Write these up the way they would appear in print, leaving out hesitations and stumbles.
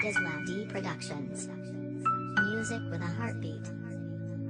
Islam D Productions. Music with a heartbeat.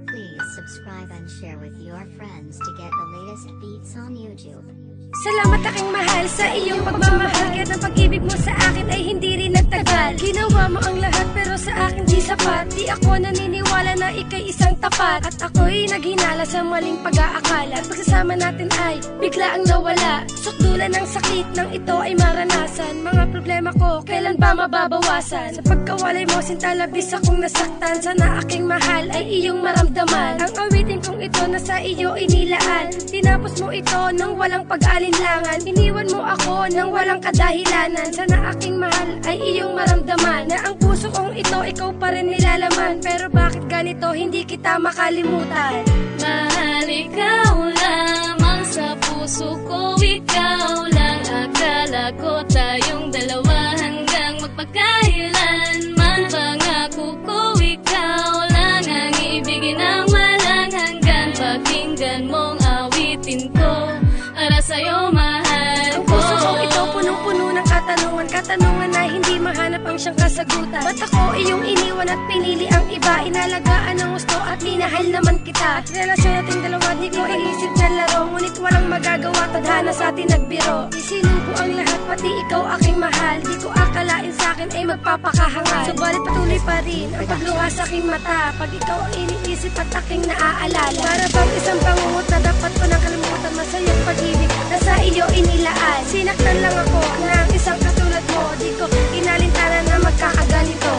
Please subscribe and share with your friends to get the latest beats on YouTube. Salamat aking mahal sa iyong pagmamahal. Kahit ang pag-ibig mo sa akin ay hindi rin nagtagal. Ginawa mo ang lahat pero sa akin di sapat. Di ako naniniwala na ika'y isang tapat. At ako'y naghinala sa maling pag-aakala. At pagsasama natin ay bigla ang nawala. Sukdulan ng sakit ng ito ay maranasan. Mga problema ko kailan ba mababawasan? Sa pagkawalay mo sintalabis akong nasaktan. Sana aking mahal ay iyong maramdaman. Ang awitin kong ito na sa iyo inilaan. Tinapos mo ito nang walang pag-alinlangan. Iniwan mo ako nang walang kadahilanan. Sana aking mahal ay iyong maramdaman na ang puso kong ito ikaw pa rin nilalaman. Pero bakit ganito hindi kita makalimutan? Mahal, ikaw lamang sa puso ko, ikaw lang. Akala ko tayong dalawa hanggang magpagkailanman. Pangako ko, ikaw lang ang ibigin ng walang hanggan. Pakinggan mong awitin ko para sa'yo, mahal Ang ko. puso kong ito punong-puno ng katanungan. Katanungan na hindi mahanap ang siyang kasagutan. Ba't ako iyong iniwan at pinili ang iba? Inalagaan ang gusto at minahal naman kita. At relasyon nating dalawa di ko iisip na laro. Ngunit walang magagawa, tadhana sa atin nagbiro. Isinubo ang lahat, pati ikaw aking mahal. Di ko akalain sa akin ay magpapakahangal. Subalit patuloy pa rin ang pagluha sa aking mata. Pag ikaw ang iniisip at aking naaalala. Para bang isang pangungot na dapat ko nang kalimutan. Masayang pag-ibig na sa iyo inilaan. Sinaktan lang ako ng isang katulad mo. Di ko inalintana na magkakaganito.